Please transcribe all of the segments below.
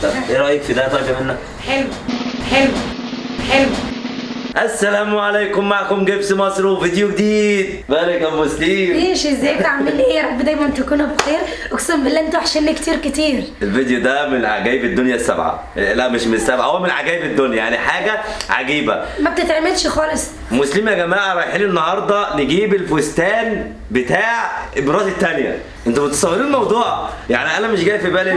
طب ايه رايك في ده طيب يا منى؟ حلو حلو حلو. السلام عليكم، معكم جبس مصر وفيديو جديد. مالك يا ابو سليم؟ ايش ازيك عامل ايه؟ يا رب دايما تكونوا بخير. اقسم بالله انتوا وحشني كتير كتير. الفيديو ده من عجائب الدنيا السبعه، لا مش من السبعه، هو من عجائب الدنيا، يعني حاجه عجيبه ما بتتعملش خالص. مسلم يا جماعه. رايحين النهارده نجيب الفستان بتاع ابراز الثانيه. انتوا متصورين الموضوع؟ يعني انا مش جاي في بالي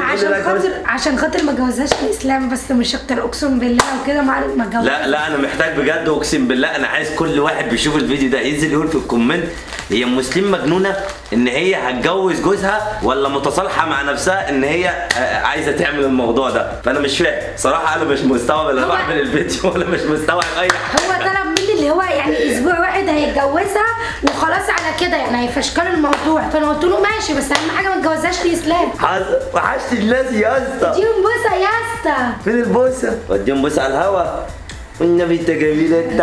عشان خاطر ما جوزهاش في الاسلام، بس مش اكتر. اقسم بالله وكده ما جوزهاش. لا انا محتاج بجد، اقسم بالله انا عايز كل واحد بيشوف الفيديو ده ينزل يقول في الكومنت هي مسلم مجنونه ان هي هتجوز جوزها، ولا متصالحه مع نفسها ان هي عايزه تعمل الموضوع ده. فانا مش فاهم صراحه، انا مش مستوعب اللي بعمل الفيديو ولا مش مستوعب اي حاجه. هو طلب مني اللي هو يعني اسبوع واحد هيتجوزها وخلاص على كده، يعني هيفشكلوا الموضوع. فانا قلت له ماشي، بس اهم حاجه ما تجوزهاش في الاسلام. وحشت الناس يا اسطى. اديهم بوسه يا اسطى. فين البوسه؟ وديهم بوسه على الهوا. والنبي انت جميل انت.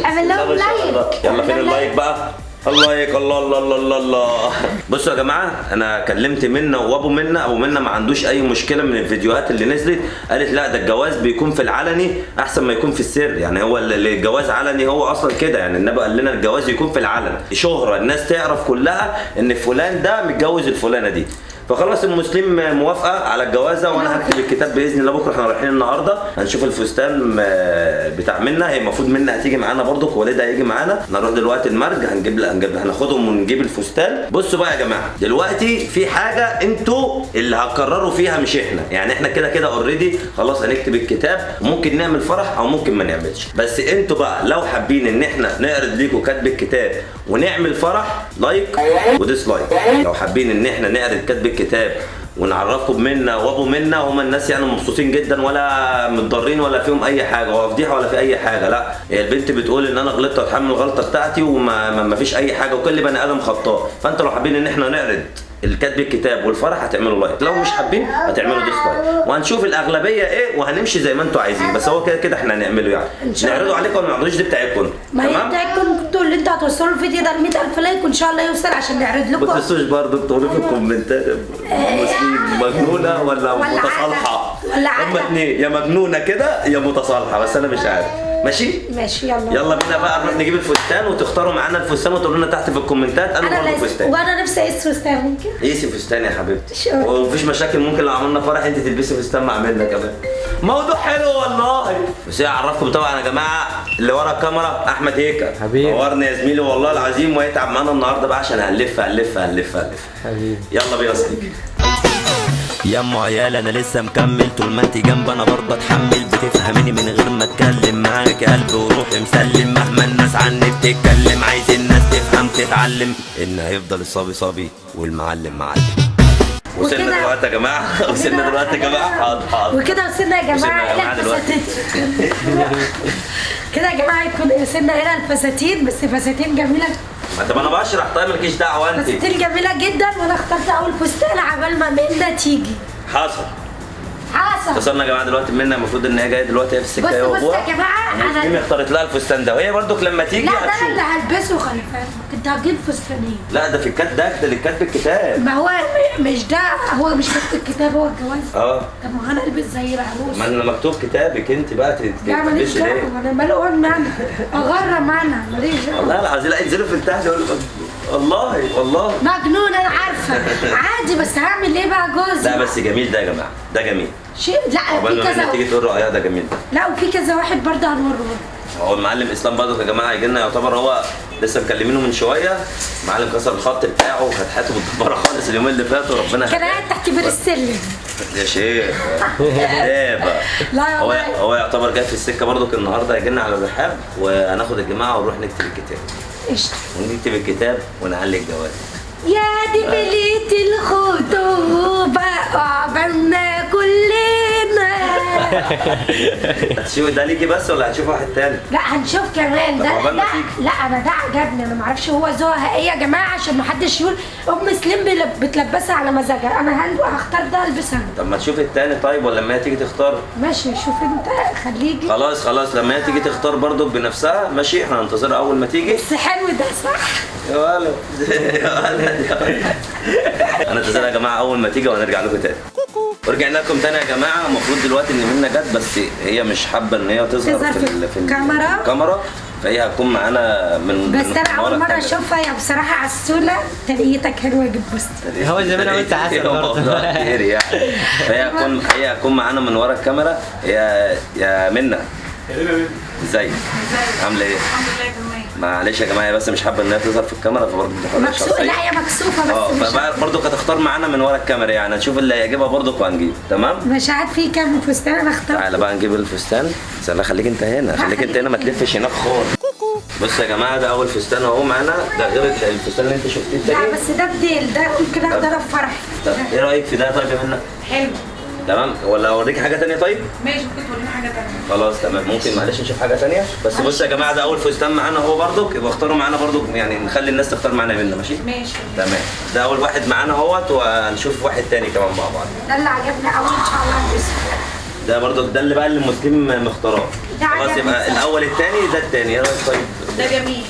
اعمل لهم لايك. يلا فين اللايك بقى؟ اللايك. الله الله الله الله الله. بصوا يا جماعه، انا كلمت منى وابو منى. ابو منى ما عندوش اي مشكله من الفيديوهات اللي نزلت، قالت لا ده الجواز بيكون في العلني احسن ما يكون في السر. يعني هو الجواز علني، هو اصلا كده، يعني النبي قال لنا الجواز يكون في العلن، شهره الناس تعرف كلها ان فلان ده متجوز الفلانه دي. فخلاص المسلم موافقه على الجوازه، وانا هكتب الكتاب باذن الله بكره. احنا رايحين النهارده هنشوف الفستان بتاع منى. هي المفروض منى هتيجي معانا برضك، والدها هيجي معانا. هنروح دلوقتي المرج، هناخدهم ونجيب الفستان. بصوا بقى يا جماعه، دلوقتي في حاجه انتوا اللي هتقرروا فيها مش احنا. يعني احنا كده كده اوريدي خلاص هنكتب الكتاب، ممكن نعمل فرح او ممكن ما نعملش. بس انتوا بقى لو حابين ان احنا نعرض ليكم كتب الكتاب ونعمل فرح، لايك وديسلايك. لو حابين ان احنا نعرض كتب الكتاب ونعرفكم بمنى وابو منى، هما الناس يعني مبسوطين جدا ولا متضرين ولا فيهم اي حاجه ولا فضيحه ولا في اي حاجه. لا هي البنت بتقول ان انا غلطت واتحمل الغلطه بتاعتي وما فيش اي حاجه، وكل بني ادم خطاء. فانتوا لو حابين ان احنا نعرض الكتب الكتاب والفرح هتعملوا لايك، لو مش حابين هتعملوا ديسلايك، وهنشوف الاغلبيه ايه وهنمشي زي ما انتوا عايزين. بس هو كده كده احنا هنعمله، يعني نعرضه عليكم ولا ما نعرضوش، دي بتاعتكم. ما هي بتاعتكم انتوا اللي انتوا هتوصلوا الفيديو ده ل 100,000 لايك، وان شاء الله يوصل عشان نعرض لكم. ما تنسوش برضه تقولوا في الكومنتات مسلم مجنونه ولا متصالحه. هما اتنين، يا مجنونه كده يا متصالحه، بس انا مش عارف. ماشي يلا بينا بقى نروح نجيب الفستان، وتختاروا معانا الفستان وتقولوا لنا تحت في الكومنتات. انا برضه فستان، وانا نفسي اقيس فستان. ممكن قيسي فستان يا حبيبتي، ومفيش مشاكل. ممكن لو عملنا فرح انت تلبسي فستان مع منى كمان. موضوع حلو والله. بس اعرفكم طبعا يا جماعه اللي ورا الكاميرا احمد هيكل حبيبي، نورنا يا زميلي والله العظيم، وهيتعب معانا النهارده بقى عشان هنلف حبيبي. يلا بينا صديقي. يا ام عيال انا لسه مكمل، طول ما انت جنب انا برضه اتحمل. بتفهميني من غير ما اتكلم، معاك قلب وروحي مسلم. مهما الناس عني بتتكلم، عايز الناس تفهم تتعلم ان هيفضل الصبي صبي والمعلم معلم. وصلنا دلوقتي يا جماعه، وصلنا دلوقتي يا جماعه. حاضر وكده وصلنا يا جماعه الى الفساتين. كده يا جماعه يكون وصلنا الى الفساتين، بس فساتين جميله. طب انا بشرح، طيب مالكيش دعوه انت. فساتين جميله جدا، وانا اخترت اول فستان عبال ما منى تيجي. حصل. وصلنا يا جماعه دلوقتي منى، المفروض ان هي جايه دلوقتي، هي في السكه. بص يا جماعه، انا اختارت لها الفستان ده، وهي برضك لما تيجي لا ده انا اللي هلبسه. خلي بالك كنت هجيب فستانين. لا ده في الكتاب، ده اللي كاتب الكتاب. ما هو مش ده، هو مش كاتب الكتاب، هو الجواز. طب ما انا البس زي العروس. ما انا مكتوب كتابك انت بقى لا ماليش دعوه، انا مالي اقول معنا اغرم معنا، ماليش دعوه. والله العظيم لا انزلوا في تحت. والله مجنون انا عارفه. عادي، بس هعمل ايه بقى جوزي؟ لا بس جميل ده يا جماعه، ده جميل. شيء لا في كذا. تيجي تقول رايها ده جميل ده. لا وفي كذا واحد برضه هنوره. هو المعلم اسلام برضه يا جماعه هيجي لنا، يعتبر هو لسه مكلمينه من شويه. المعلم كسر الخط بتاعه وكانت حياته متدمره خالص اليومين اللي فاتوا. ربنا كان قاعد تحت بير السلم يا شيخ. لا هو يعتبر جاي في السكه برضه النهارده، هيجي لنا على الرحاب، وهناخد الجماعه ونروح نكتب الكتاب. قشطه. ونكتب الكتاب ونعلي الجواز. يا دي بليت الخطوبه عقبالنا كلنا. هتشوف ده ليكي بس ولا هتشوف واحد تاني؟ لا هنشوف كمان. ده لا انا ده عجبني، انا معرفش هو ذوقها ايه يا جماعه، عشان محدش يقول ام سليم بتلبسها على مزاجها. انا هختار ده البسها. طب ما تشوف التاني طيب، ولا لما هي تيجي تختار؟ ماشي شوف انت، خليجي. خلاص لما هي تيجي تختار برضو بنفسها. ماشي احنا هننتظرها اول ما تيجي. بس حلو ده صح يا ولد يا ولد. هننتظرها يا جماعه اول ما تيجي، وهنرجع لكم تاني. ورجعنا لكم تاني يا جماعه. المفروض دلوقتي ان منى جت بس هي مش حابه ان هي تظهر في الكاميرا، فهي هتكون معانا بس انا اول مره اشوفها. يا بصراحه عسوله، ترقيتك حلوه جدا. هو زي ما انا قلت عسل برضه كتير يعني. هي هتكون معانا من ورا الكاميرا. يا منى ازيك؟ عامله ايه؟ الحمد لله تمام. معلش يا جماعه بس مش حابه انها تظهر في الكاميرا فبرضه دي حريه مكسوفه. لا هي مكسوفه بس فبرضه هتختار معانا من ورا الكاميرا يعني. هنشوف اللي هيعجبها برضه وهنجيب. تمام؟ مش عارف في كام فستان انا اخترت. تعالى بقى نجيب الفستان. سلام. خليك انت هنا ما تلفش هناك خالص. بص يا جماعه ده اول فستان اهو معانا. ده غير الفستان اللي انت شفتيه التاني. لا بس ده بديل، ده ممكن اقدر افرح. طب ايه رايك في ده طيب يا منى؟ حلو. تمام ولا اوريك حاجه ثانيه طيب؟ ماشي ممكن تورينا حاجه ثانيه. خلاص تمام. ممكن معلش نشوف حاجه ثانيه. بس بص يا جماعه ده اول فستان معانا اهو برضك. يبقى اختاروا معانا برضك يعني نخلي الناس تختار معانا منه. ماشي؟ ماشي تمام. ده اول واحد معانا اهوت وهنشوف واحد ثاني كمان مع بعض. ده اللي عجبني قوي ان شاء الله هلبسه. ده برضك ده اللي بقى اللي المسلم مختاراه. ده خلاص عجبني يبقى بصراحة. الاول الثاني ده الثاني. ايه رايك طيب؟ ده جميل.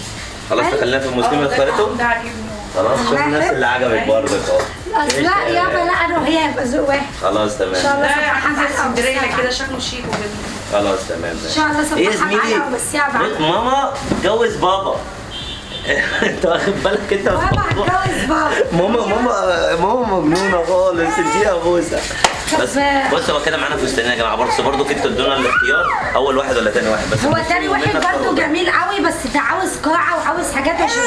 خلاص خلينا في المسلم اللي اختارته. ده عاجبني. خلاص شوف الناس اللي عجبك برضك اهو. لا يابا لا انا وهي هيبقى ذوق واحد. خلاص تمام. ان شاء الله ده صفحه حاجه حلقه اسكندريه كده شكله شيك وجميل. خلاص تمام. ان شاء الله ايه يا صفحه زميلي؟ حلقه بس يا بعد. ماما اتجوز بابا. انت واخد بالك انت؟ بابا هتجوز بابا. ماما مجنونه خالص. اديها بوسه. بس طب- بص هو كده معانا فستانين يا جماعه. برضه انتوا ادونا الاختيار اول واحد ولا تاني واحد. بس هو تاني واحد برضه جميل قوي بس ده عاوز قاعه وعاوز حاجات عشان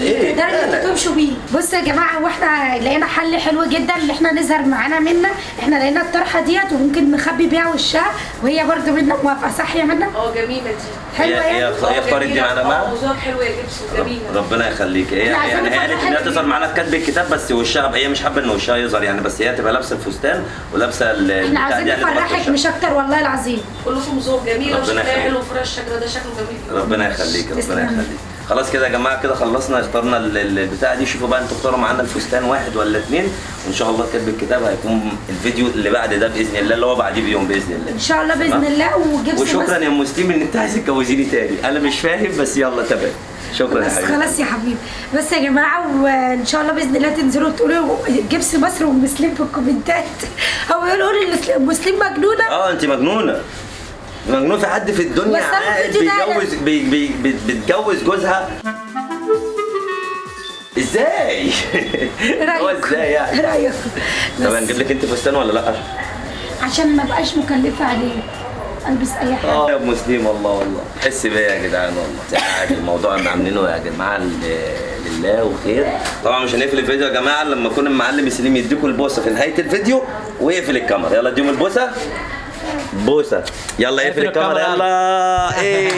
إيه؟ تقدروا لا، لا. انتوا تمشوا بيه. بصوا يا جماعه واحنا لقينا حل حلو جدا ان احنا نظهر معانا منى. احنا لقينا الطرحه ديت وممكن نخبي بيها وشها وهي برضه منى موافقه. صح يا منى؟ جميله دي. حلوه هي يعني. اختارت دي معانا بقى. وزوج حلوه يا لبس وجميله. ربنا يخليك. هي لا، عايزين يعني هي قالت نفرحها انها جديد. تظهر معانا في كاتب الكتاب بس وشها هي مش حابه ان وشها يظهر يعني. بس هي تبقى لابسه الفستان ولابسه احنا البتاع عايزين دي هتبقى نفرحك وشها. مش اكتر والله العظيم. كلكم ذوق جميل ربنا وشكلها يخليك. حلو وفرش الشجره ده شكله جميل. ربنا يخليك. ربنا تسلم. يخليك. خلاص كده يا جماعه كده خلصنا. اخترنا البتاع دي. شوفوا بقى انتوا اختاروا معانا الفستان واحد ولا اثنين. وان شاء الله كاتب الكتاب هيكون الفيديو اللي بعد ده باذن الله اللي هو بعديه بيوم باذن الله. ان شاء الله باذن تمام؟ الله. وجبس وشكرا يا مسلم ان انت عايز تجوزيني تاني. انا مش فاهم بس يلا تمام. شكرا يا بس حبيبي. خلاص يا حبيبي. بس يا جماعه وان شاء الله باذن الله تنزلوا تقولوا جبس مصر ومسلم في الكومنتات. هو يقولوا لي مسلم مجنونه. انت مجنونه. مجنون. في حد في الدنيا بس أنا عاقل الفيديو ده بيتجوز بتجوز جوزها؟ ازاي؟ هو ازاي يعني؟ ايه رايك؟ طب هنجيب لك انت فستان ولا لا؟ عشان ما بقاش مكلفه عليه البس اي حاجه. يا ابو مسلم والله حس بيا يا جدعان والله. عادي الموضوع اللي عاملينه يا جماعه لله وخير. طبعا مش هنقفل الفيديو يا جماعه لما يكون المعلم سليم يديكم البوسه في نهايه الفيديو ويقفل الكاميرا. يلا اديهم البوسه. بوسه. يلا اقفل الكاميرا يلا. ايه